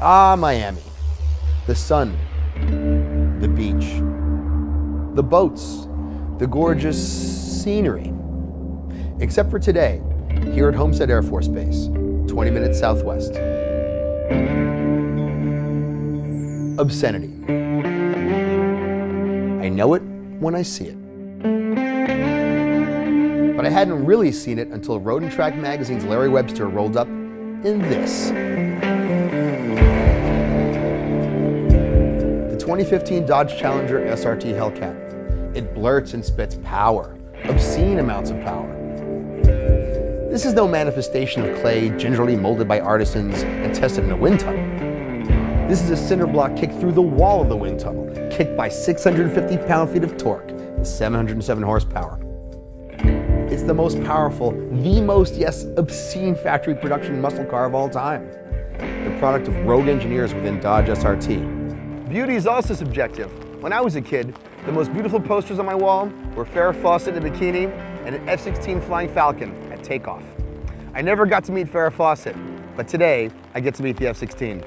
Ah, Miami. The sun, the beach, the boats, the gorgeous scenery. Except for today, here at Homestead Air Force Base, 20 minutes southwest. Obscenity. I know it when I see it. But I hadn't really seen it until Road and Track magazine's Larry Webster rolled up in this. The 2015 Dodge Challenger SRT Hellcat. It blurts and spits power, obscene amounts of power. This is no manifestation of clay gingerly molded by artisans and tested in a wind tunnel. This is a cinder block kicked through the wall of the wind tunnel, kicked by 650 pound-feet of torque and 707 horsepower. It's the most powerful, the most, yes, obscene factory production muscle car of all time. The product of rogue engineers within Dodge SRT. Beauty is also subjective. When I was a kid, the most beautiful posters on my wall were Farrah Fawcett in a bikini and an F16 Flying Falcon at takeoff. I never got to meet Farrah Fawcett, but today I get to meet the F16.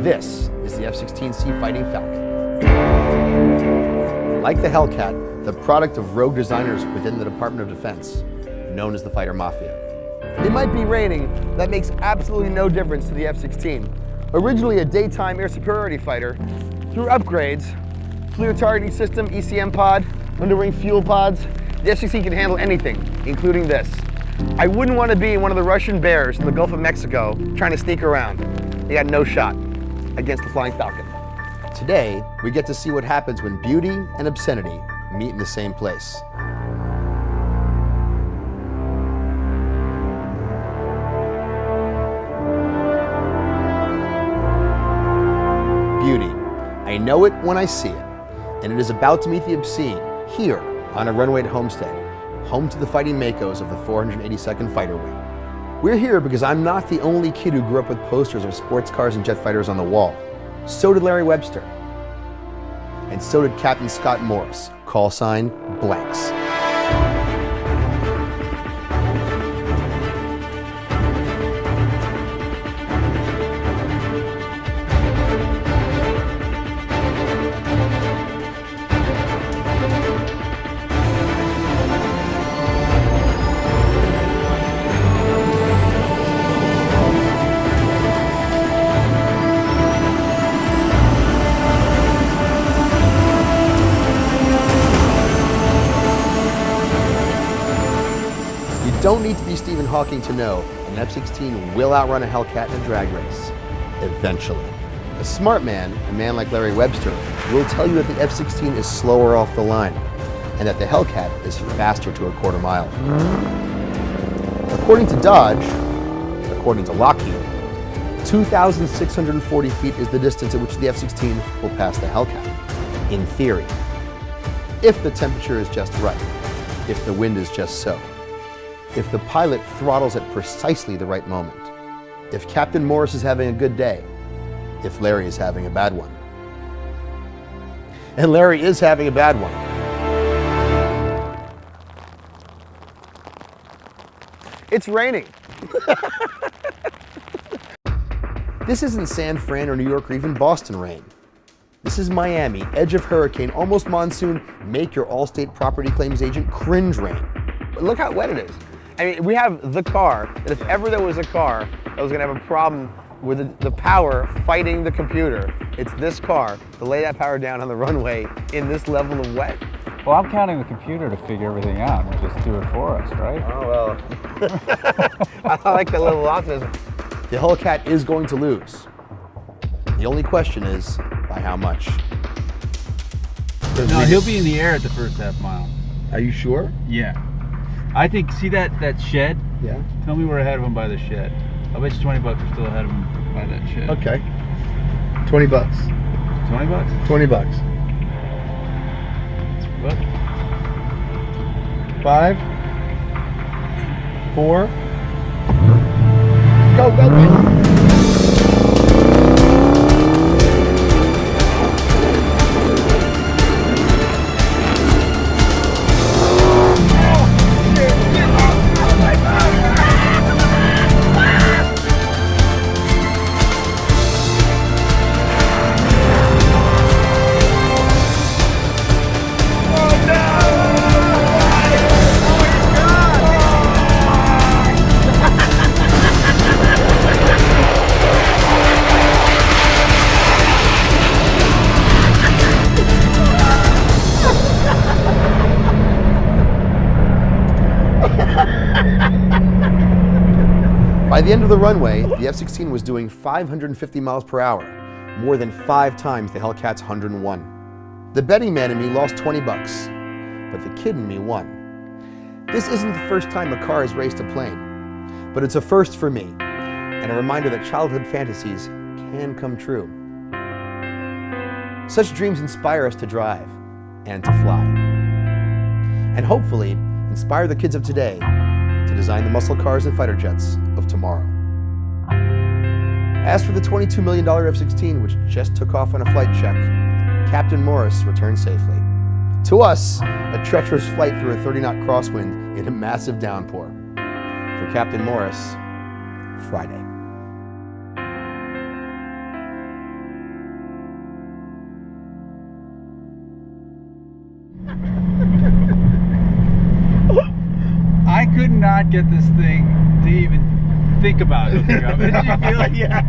This is the F-16C Fighting Falcon. Like the Hellcat, the product of rogue designers within the Department of Defense, known as the Fighter Mafia. It might be raining, that makes absolutely no difference to the F-16. Originally a daytime air superiority fighter, through upgrades, FLIR targeting system, ECM pod, underwing fuel pods, the F-16 can handle anything, including this. I wouldn't want to be one of the Russian bears in the Gulf of Mexico trying to sneak around. They got no shot against the Flying Falcon. Today, we get to see what happens when beauty and obscenity meet in the same place. Beauty. I know it when I see it, and it is about to meet the obscene here on a runway at Homestead, home to the fighting Makos of the 482nd Fighter Wing. We're here because I'm not the only kid who grew up with posters of sports cars and jet fighters on the wall. So did Larry Webster. And so did Captain Scott Morris, call sign Blanks. You don't need to be Stephen Hawking to know an F-16 will outrun a Hellcat in a drag race, eventually. A smart man, a man like Larry Webster, will tell you that the F-16 is slower off the line, and that the Hellcat is faster to a quarter mile. According to Dodge, according to Lockheed, 2,640 feet is the distance at which the F-16 will pass the Hellcat, in theory. If the temperature is just right, if the wind is just so. If the pilot throttles at precisely the right moment. If Captain Morris is having a good day. If Larry is having a bad one. And Larry is having a bad one. It's raining. This isn't San Fran or New York or even Boston rain. This is Miami, edge of hurricane, almost monsoon, make your Allstate property claims agent cringe rain. But look how wet it is. I mean, we have the car, that if ever there was a car that was gonna have a problem with the power fighting the computer, it's this car to lay that power down on the runway in this level of wet. Well, I'm counting the computer to figure everything out and just do it for us, right? Oh, well. I like that little optimism. The Hellcat is going to lose. The only question is, by how much? No, he'll be in the air at the first half mile. Are you sure? Yeah. I think, see that shed? Yeah. Tell me we're ahead of him by the shed. I'll bet you 20 bucks we're still ahead of him by that shed. Okay. 20 bucks. 20 bucks? 20 bucks. What? 5, 4. Go, go, go. By the end of the runway, the F-16 was doing 550 miles per hour, more than 5 times the Hellcat's 101. The betting man in me lost 20 bucks, but the kid in me won. This isn't the first time a car has raced a plane, but it's a first for me, and a reminder that childhood fantasies can come true. Such dreams inspire us to drive and to fly, and hopefully inspire the kids of today to design the muscle cars and fighter jets of tomorrow. As for the $22 million F-16, which just took off on a flight check, Captain Morris returned safely. To us, a treacherous flight through a 30-knot crosswind in a massive downpour. For Captain Morris, Friday. I could not get this thing to even think about it. Did you feel like, yeah.